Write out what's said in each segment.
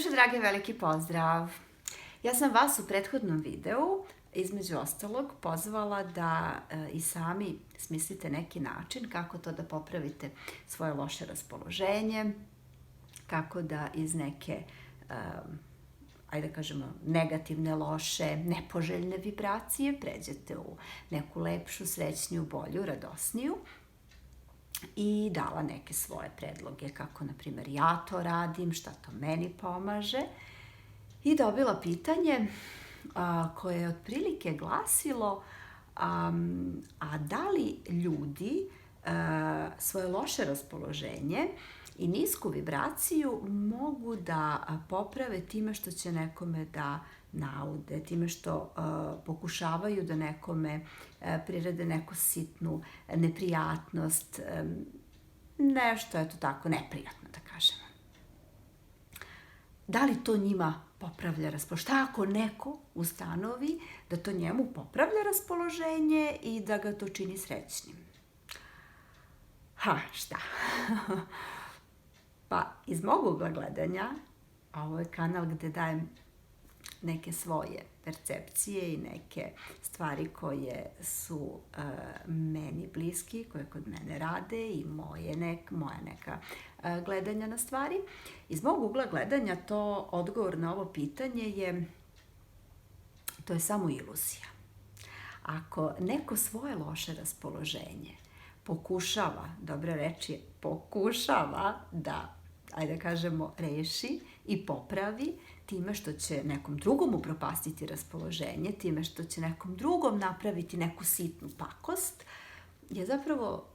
Duše drage, veliki pozdrav! Ja sam vas u prethodnom videu, između ostalog, pozvala da i sami smislite neki način kako to da popravite svoje loše raspoloženje, kako da iz neke, ajde da kažemo, negativne, loše, nepoželjne vibracije pređete u neku lepšu, srećniju, bolju, radosniju. I dala neke svoje predloge kako, na primjer, ja to radim, šta to meni pomaže. I dobila pitanje koje je otprilike glasilo a da li ljudi svoje loše raspoloženje i nisku vibraciju mogu da poprave time što će nekome da naude, time što pokušavaju da nekome prirede neku sitnu neprijatnost, nešto, eto tako, neprijatno da kažemo. Da li to njima popravlja raspoloženje? Šta ako neko ustanovi da to njemu popravlja raspoloženje i da ga to čini srećnim? Šta? Pa, iz mog ugla gledanja, a ovo je kanal gde dajem neke svoje percepcije i neke stvari koje su meni bliski, koje kod mene rade i moja neka gledanja na stvari. Iz mog ugla gledanja to odgovor na ovo pitanje to je samo iluzija. Ako neko svoje loše raspoloženje pokušava, dobre reči, pokušava da, ajde da kažemo, reši i popravi time što će nekom drugom upropastiti raspoloženje, time što će nekom drugom napraviti neku sitnu pakost, je zapravo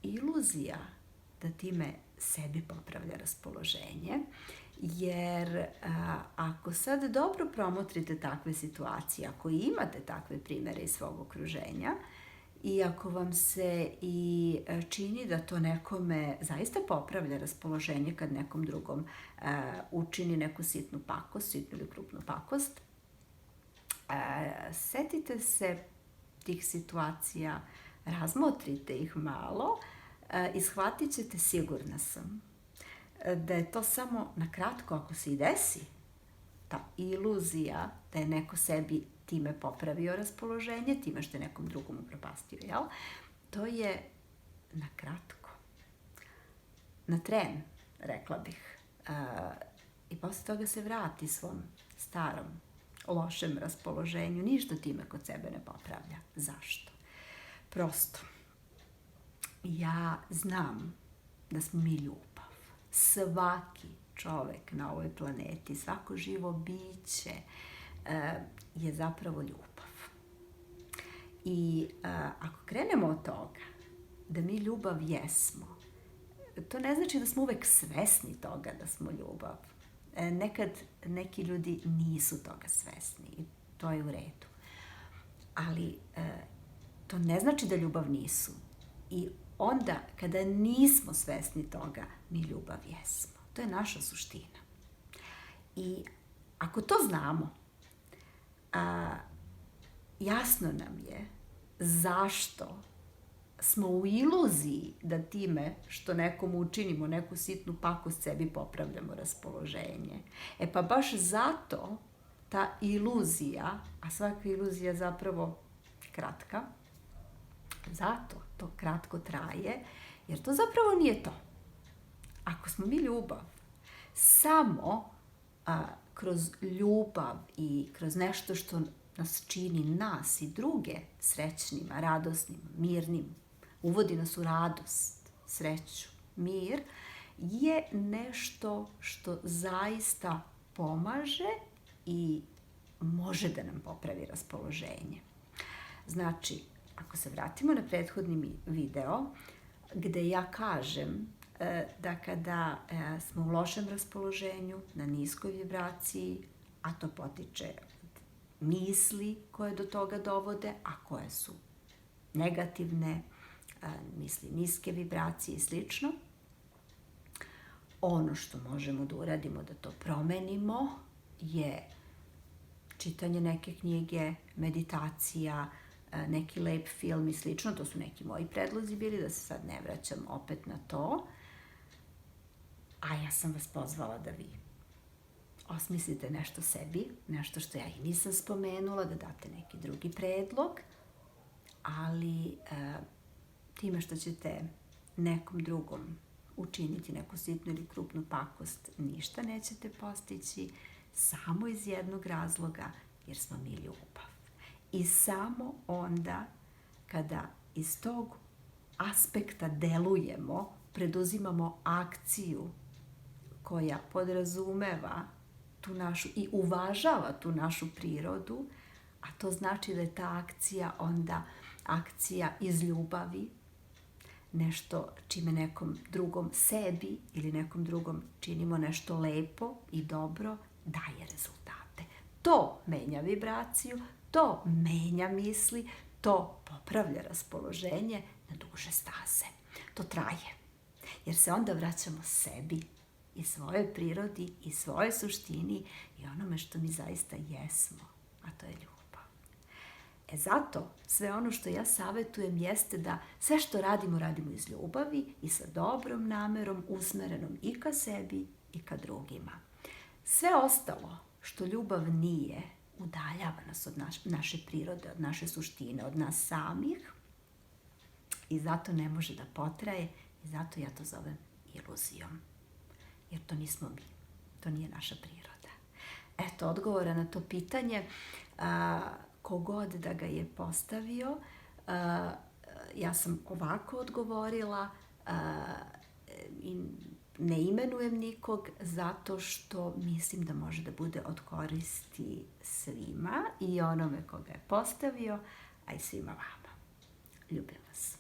iluzija da time sebi popravlja raspoloženje, jer ako sad dobro promotrite takve situacije, ako imate takve primere iz svog okruženja, i ako vam se i čini da to nekome zaista popravlja raspoloženje kad nekom drugom učini neku sitnu pakost, sitnu ili krupnu pakost, setite se tih situacija, razmotrite ih malo i shvatit ćete, sigurna sam, da je to samo na kratko, ako se i desi ta iluzija da je neko sebi time popravio raspoloženje, time što je nekom drugom upropastio, jel? To je na kratko. Na tren, rekla bih. I posle toga se vrati svom starom, lošem raspoloženju. Ništa time kod sebe ne popravlja. Zašto? Prosto. Ja znam da smo mi ljubav. Svaki čovek na ovoj planeti, svako živo biće je zapravo ljubav. I ako krenemo od toga da mi ljubav jesmo, to ne znači da smo uvek svesni toga da smo ljubav. Nekad neki ljudi nisu toga svesni i to je u redu. Ali to ne znači da ljubav nisu. I onda kada nismo svesni toga, mi ljubav jesmo. To je naša suština. I ako to znamo, jasno nam je zašto smo u iluziji da time što nekom učinimo neku sitnu pakost sebi popravljamo raspoloženje. Pa baš zato ta iluzija, a svaka iluzija je zapravo kratka, zato to kratko traje, jer to zapravo nije to. Ako smo mi ljubav, samo kroz ljubav i kroz nešto što nas čini, nas i druge, srećnima, radosnim, mirnim, uvodi nas u radost, sreću, mir, je nešto što zaista pomaže i može da nam popravi raspoloženje. Znači, ako se vratimo na prethodni video, gde ja kažem da kada smo u lošem raspoloženju, na niskoj vibraciji, a to potiče od misli koje do toga dovode, a koje su negativne, misli niske vibracije i slično, ono što možemo da uradimo da to promenimo je čitanje neke knjige, meditacija, neki lep film i slično. To su neki moji predlozi bili, da se sad ne vraćam opet na to. A ja sam vas pozvala da vi osmislite nešto sebi, nešto što ja i nisam spomenula, da date neki drugi predlog, ali time što ćete nekom drugom učiniti neku sitnu ili krupnu pakost, ništa nećete postići, samo iz jednog razloga, jer smo mi ljubav. I samo onda kada iz tog aspekta delujemo, preduzimamo akciju koja podrazumeva tu našu i uvažava tu našu prirodu, a to znači da je ta akcija onda akcija iz ljubavi, nešto čime nekom drugom sebi ili nekom drugom činimo nešto lepo i dobro, daje rezultate. To menja vibraciju, to menja misli, to popravlja raspoloženje na duže staze. To traje, jer se onda vraćamo sebi i svojoj prirodi i svojoj suštini i onome što mi zaista jesmo, a to je ljubav. Zato sve ono što ja savjetujem jeste da sve što radimo, radimo iz ljubavi i sa dobrom namerom usmerenom i ka sebi i ka drugima. Sve ostalo što ljubav nije, udaljava nas od naše prirode, od naše suštine, od nas samih i zato ne može da potraje i zato ja to zovem iluzijom. Jer to nismo mi, to nije naša priroda. Eto, odgovora na to pitanje, kogod da ga je postavio, ja sam ovako odgovorila i ne imenujem nikog zato što mislim da može da bude od koristi svima i onome koga je postavio, a i svima vama. Ljubim vas.